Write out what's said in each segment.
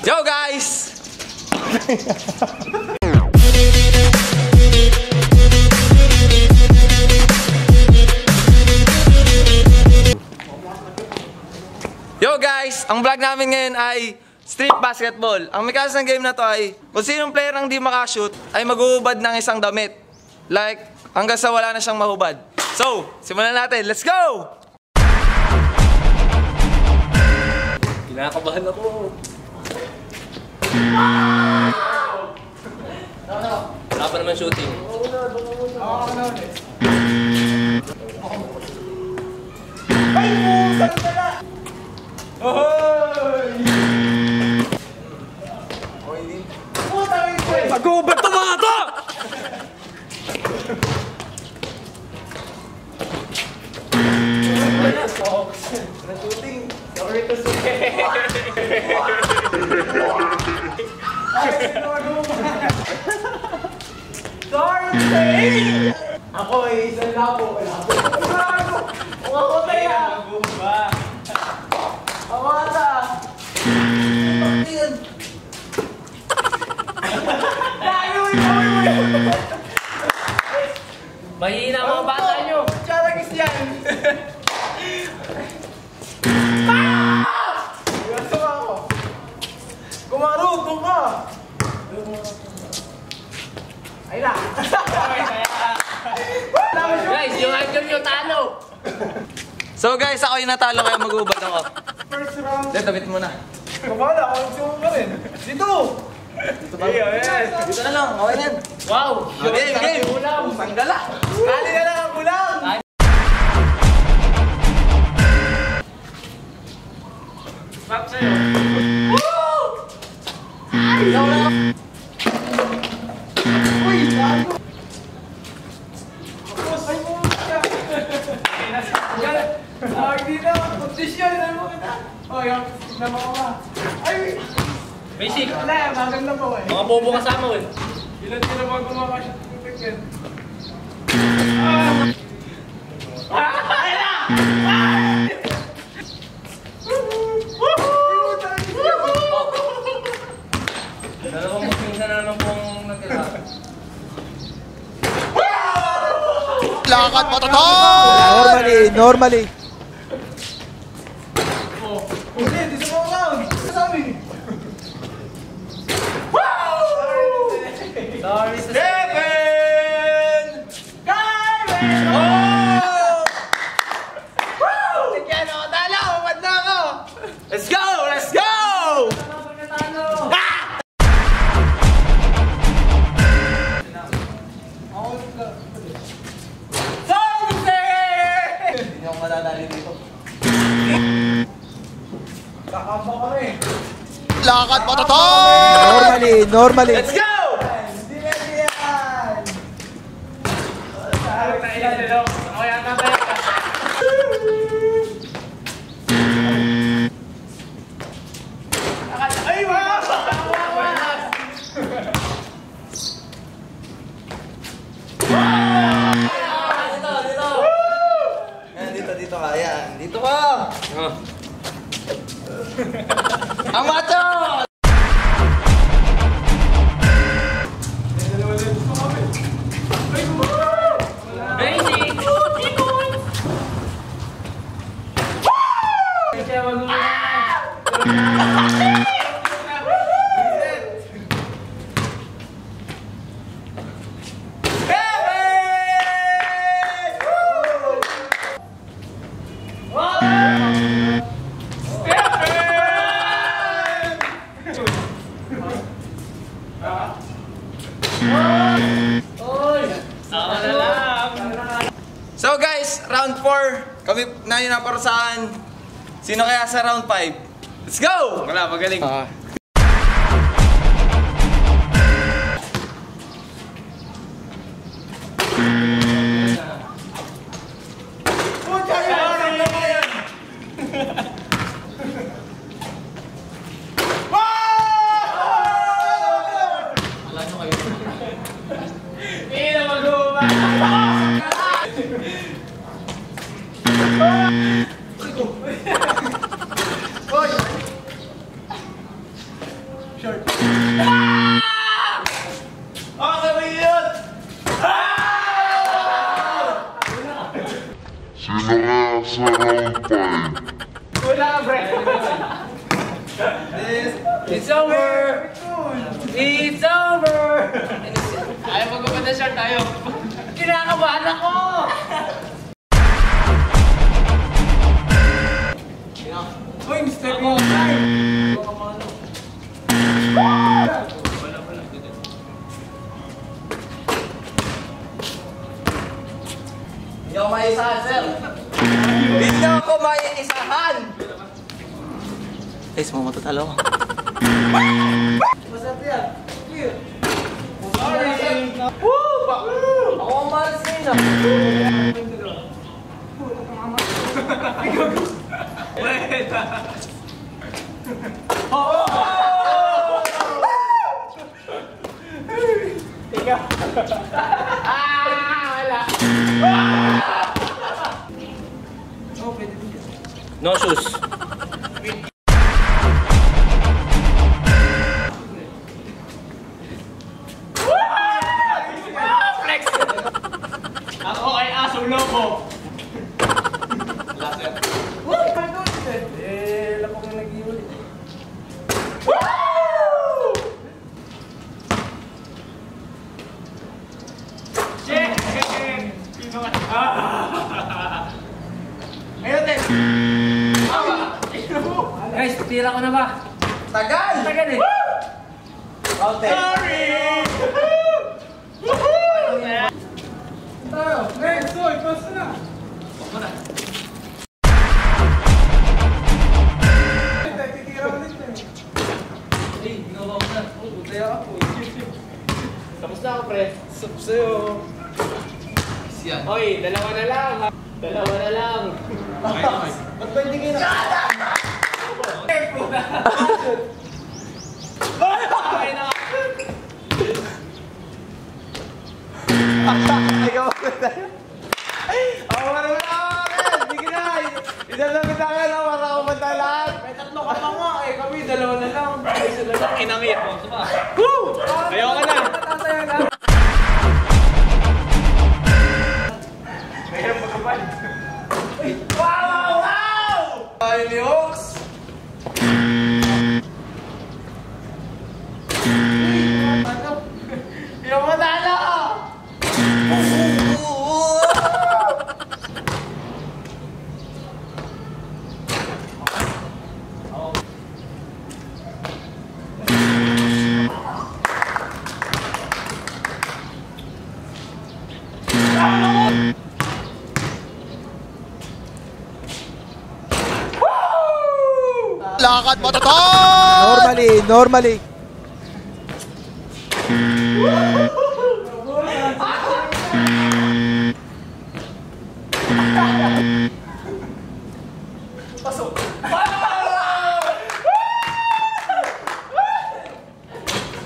Yo guys! Yo guys! Ang vlog namin ngayon ay street basketball. Ang mechanics ng game na to ay kung sinong player ang di makashoot ay maghuhubad ng isang damit. Like, hanggang sa wala na siyang mahubad. So, simulan natin. Let's go! Kinakabahan ako. Wala pa naman shooting. Ay! Mag-uubad to mga to! Shooting. Sorry to say. Ako ay isang labo. Ako kaya. Ako ata. Mahina mga bata nyo. Charagis yan. Kumarugong ka! Ay na! Guys, yung idol nyo talo! So guys, ako yung natalo kaya mag-uubad ako. First round. Dito, damit mo na. Kumala, ako yung ka rin. Dito! Dito ba? Dito na lang, okay yan. Wow! Game! Sanggala! Kali na lang ang kulang! Snap sa'yo! Uy! Gago! Ay mo siya! Hindi na! Kondisyon! Ano mo kita? O, yung naman ko ba? Ay! Basic! Wala, maganda po eh. Mga bobo kasama eh. Ilan sila mga gumakasya? Tignan. Ay na! Dalawang magpinsan na naman pong nagkira. Lakad matatot! Normally. Hindi, di sa mga lang. Sabi. Sorry sa Kevin! Kevin! Oh! Woo! Sige, no, talo! Umad na ako! Let's go! Let's go! Lakad matatot! Normally. Let's go! Hindi pwede yan! Sarap na ilan nila. Ako yan na tayo. Ay, wow! Dito ka, yan. Dito ka! Ang macho! Basic! So guys, round 4, kami na yun naparusahan. Sino kaya sa round 5? Let's go! Wala, magaling. Okay ba yun? Sino kaya sa round 5? Wala ka, pre. It's over! It's over! Ayaw magpapanda short tayo. Kinakabahan ako! Uy, Mr. Mo! Hindi ako maisahan, sir. Hindi ako maisahan! Guys, mo matatalo ako. Masarap yan. Sorry! Woo! Ako ang malas ngayon ah. Wait! Ikaw! Wala! No shoes. Flex! Ako ay asong lobo. Laser. Lapok na nag-iulit. Check! Ngayon din! Guys, tira ko na ba? Tagal! Tagal eh! Okay. Sorry! Tayo! Next! Soy! Pasta na! Pasta na! Titira ko dito eh! Eh, ginawa ko na! Utaya ako! Tapos na ako, pre! Sup sa'yo! Siyan! Oy! Dalawa na lang! Dalawa na lang! Ba't ba hindi kayo na? Okay na! Ikaw ako tayo. Ako marunong ako! Sige na! Idalawin na kayo na para ako madalaan! May tatlo ka pa nga eh! Kami dalawa na lang! Isa na lang! Inangit mo! Saba! Woo! Ayaw ka na! Mayroon magkapal! Wow! Wow! Ay ni Hawks! Yung matalo! Lakad mo to! Normally. Pasok!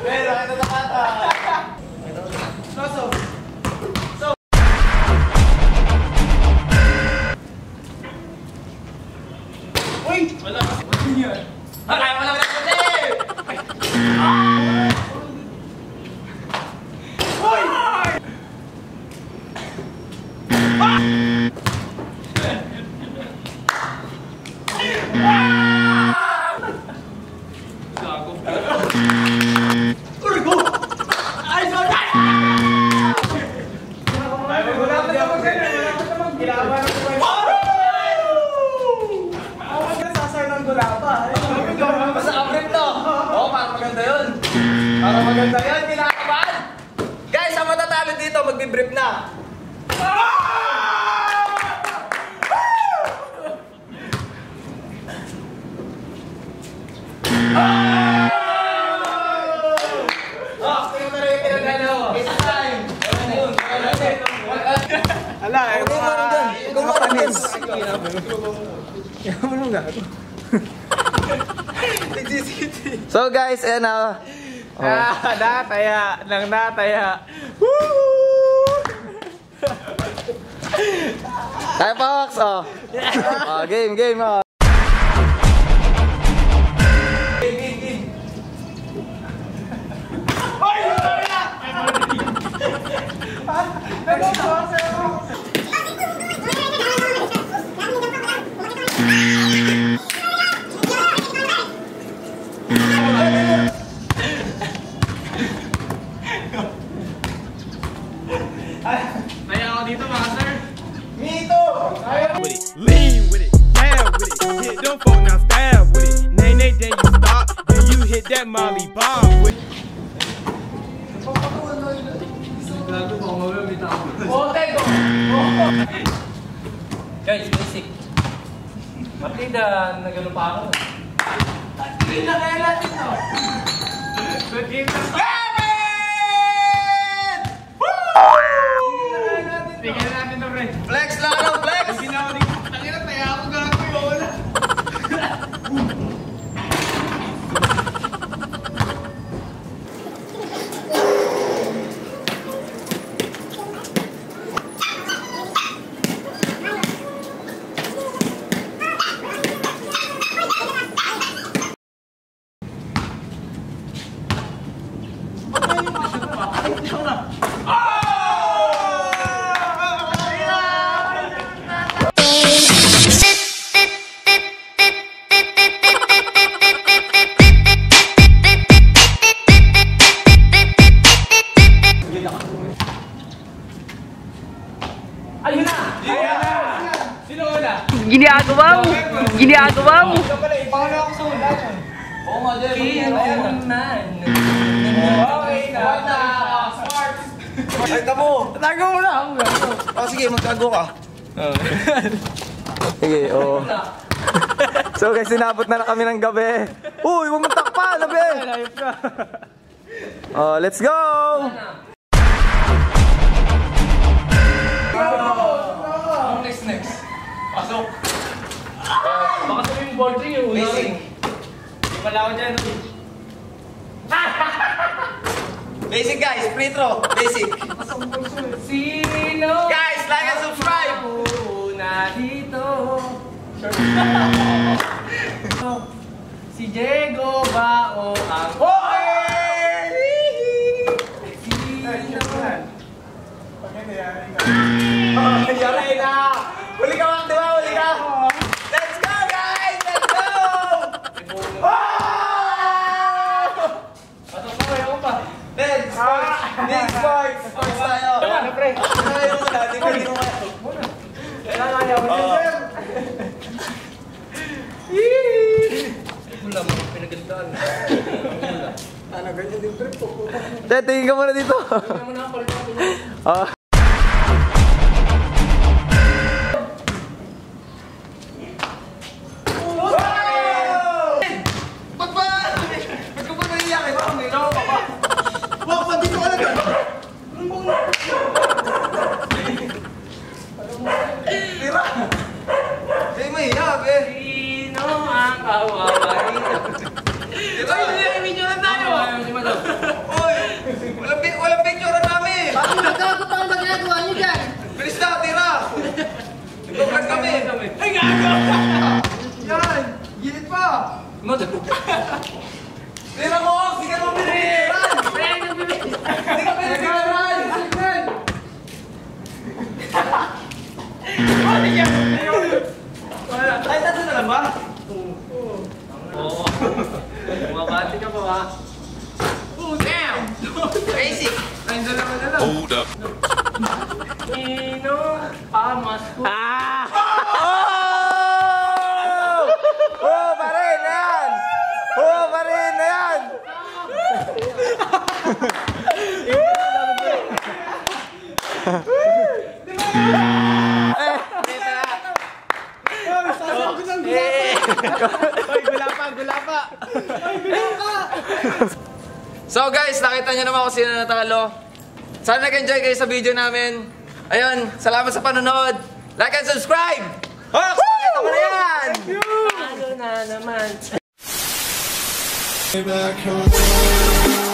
Pero, ito na kata! Pasok! Uy! Wala! Wala! Para maganda yan, kinakabahan! Guys, ang matatalo dito, magbibrief na! Ala, eh, ikaw makanis! Ikaw mo nga ako. So guys, ayan na. Nataya, nang nataya. Woo! Tayo pa, Wax, oh. Game, oh. Game. Kaya ako dito mga sir. Mito! With it, lean with it, down with it, hit them folk now stab with it. Nay nay then you stop, then you hit that Molly Bob with it. Guys, basic. Matlida, nagano pa ako. Matlida kaya natin to. Good game na. Gavin! Tingnan natin to, friend. Flex lang ako, flex! Ginawa din. Tangina, taya ako gago yun. Ayun na! Sino una? Ginagawa mo! Ginagawa mo! Paano ako sa ulan? Oo nga, Jeff. Okay na. Smart! Ay, tamo! Tago mo na ako. Sige, magtago ka. Sige, oo. So guys, sinabot na kami ng gabi. Uy, huwag mong takpan, nabi! Oh, let's go! Next. Pasok. Baka sabihin yung ball tree yung una. Basic. Di pala ako dyan. Basic guys, free throw. Basic. Sino? Guys, like and subscribe! Una dito. Si Diego ba o ang... Yari na! Huli ka, Mac, di ba? Huli ka! Let's go, guys! Let's go! Let's Sports! Big Sports! Sports tayo! Ano, pre? Ayaw mo na, di ko rin mo. Wala mo, pinagandaan. Dad, tingin ka muna dito. Wala mo na ako, Ah. Ba't ba? Ba't ko ba naiyak? Baka may lawa ka ba? Wak, ba't dito ka na dyan? Tira! Ay, may hiyab eh! Sino ang kawawain? Tira! Ay, video na tayo! Uy! Walang picture namin! Bakit nagkakot ako ba ginagawa niyo dyan? Bilis na, tira! Nag-vlog kami! Ay, gago! Yan! Gilid pa! Madalo. Tira mo! Di ka mo pinagkikiran! Di ka pinagkikiran! Signal! Ay, tato na lang ba? Oo. Mabati ka pa ba? Oh, damn! Basic! Ay, dalawa na lang. Hold up. Sino pamas ko? Oh, pa rin na yan! Oh, pa rin na yan! So guys, nakita nyo naman kung sino natalo. Sana nag-enjoy kayo sa video namin. Ayun, salamat sa panonood. Like and subscribe! Hox! Nakita mo na yan! Ano na naman? Back home.